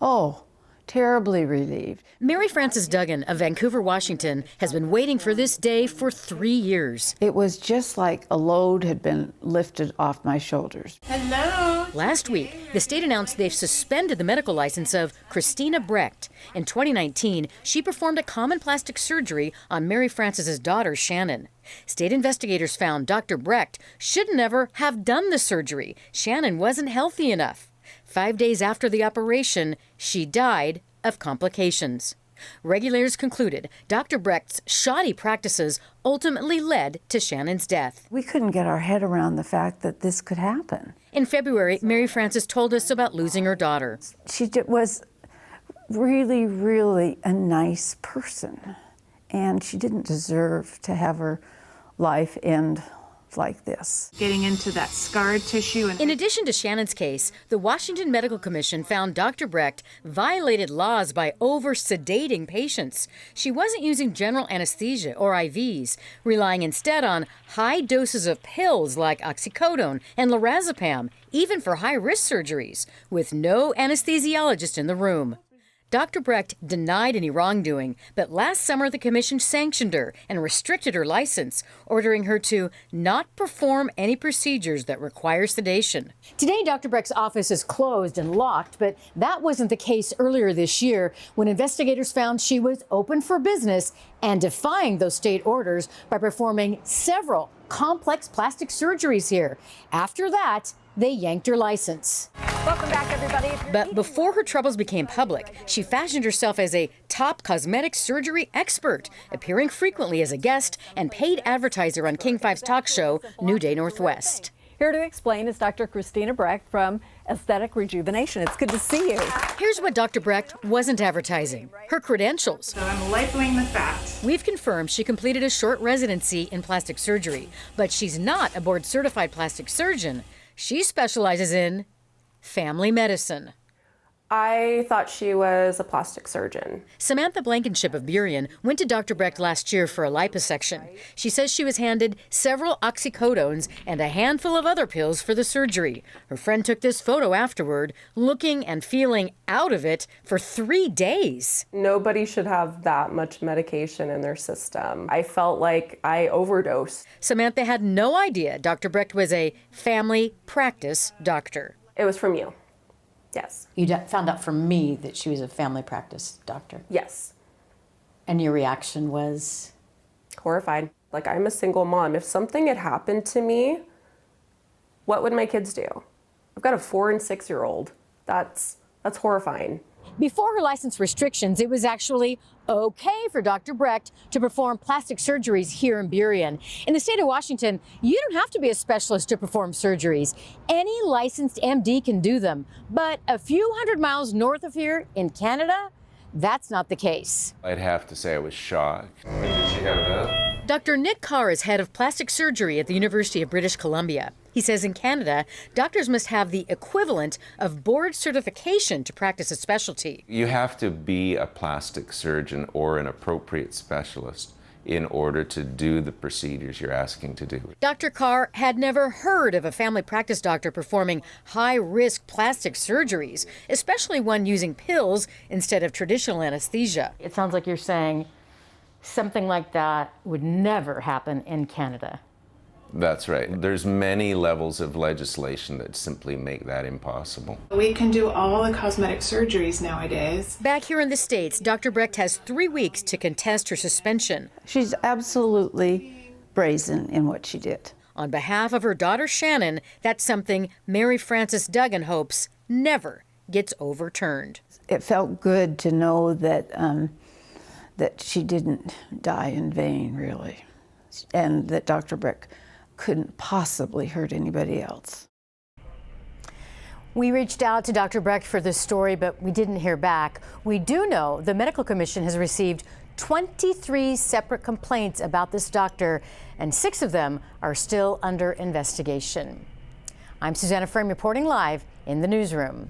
Oh, terribly relieved. Mary Frances Duggan of Vancouver, Washington, has been waiting for this day for 3 years. It was just like a load had been lifted off my shoulders. Hello. Last week, the state announced they've suspended the medical license of Christina Brecht. In 2019, she performed a common plastic surgery on Mary Frances's daughter, Shannon. State investigators found Dr. Brecht should never have done the surgery. Shannon wasn't healthy enough. 5 days after the operation, she died of complications. Regulators concluded Dr. Brecht's shoddy practices ultimately led to Shannon's death. We couldn't get our head around the fact that this could happen. In February, Mary Frances told us about losing her daughter. She was really, really a nice person, and she didn't deserve to have her life end like this. Getting into that scar tissue. In addition to Shannon's case, the Washington Medical Commission found Dr. Brecht violated laws by over-sedating patients. She wasn't using general anesthesia or IVs, relying instead on high doses of pills like oxycodone and lorazepam, even for high-risk surgeries, with no anesthesiologist in the room. Dr. Brecht denied any wrongdoing, but last summer the commission sanctioned her and restricted her license, ordering her to not perform any procedures that require sedation. Today, Dr. Brecht's office is closed and locked, but that wasn't the case earlier this year when investigators found she was open for business and defying those state orders by performing several complex plastic surgeries here. After that, they yanked her license. Welcome back, everybody. But before her troubles became public, she fashioned herself as a top cosmetic surgery expert, appearing frequently as a guest and paid advertiser on King 5's talk show, New Day Northwest. Here to explain is Dr. Christina Brecht from Aesthetic Rejuvenation. It's good to see you. Here's what Dr. Brecht wasn't advertising: her credentials. So I'm labeling the fact. We've confirmed she completed a short residency in plastic surgery, but she's not a board-certified plastic surgeon. She specializes in family medicine. I thought she was a plastic surgeon. Samantha Blankenship of Burien went to Dr. Brecht last year for a liposuction. She says she was handed several oxycodones and a handful of other pills for the surgery. Her friend took this photo afterward, looking and feeling out of it for 3 days. Nobody should have that much medication in their system. I felt like I overdosed. Samantha had no idea Dr. Brecht was a family practice doctor. It was from you. Yes. You found out from me that she was a family practice doctor. Yes. And your reaction was? Horrified. Like, I'm a single mom. If something had happened to me, what would my kids do? I've got a 4- and 6-year-old. That's horrifying. Before her license restrictions, it was actually okay for Dr. Brecht to perform plastic surgeries here in Burien. In the state of Washington, you don't have to be a specialist to perform surgeries. Any licensed MD can do them. But a few hundred miles north of here in Canada, that's not the case. I'd have to say I was shocked. When did she have that? Dr. Nick Carr is head of plastic surgery at the University of British Columbia. He says in Canada, doctors must have the equivalent of board certification to practice a specialty. You have to be a plastic surgeon or an appropriate specialist in order to do the procedures you're asking to do. Dr. Carr had never heard of a family practice doctor performing high-risk plastic surgeries, especially one using pills instead of traditional anesthesia. It sounds like you're saying something like that would never happen in Canada. That's right. There's many levels of legislation that simply make that impossible. We can do all the cosmetic surgeries nowadays. Back here in the States, Dr. Brecht has 3 weeks to contest her suspension. She's absolutely brazen in what she did. On behalf of her daughter Shannon, that's something Mary Frances Duggan hopes never gets overturned. It felt good to know that that she didn't die in vain, really, and that Dr. Brecht couldn't possibly hurt anybody else. We reached out to Dr. Brecht for this story, but we didn't hear back. We do know the Medical Commission has received 23 separate complaints about this doctor, and 6 of them are still under investigation. I'm Susanna Frame reporting live in the newsroom.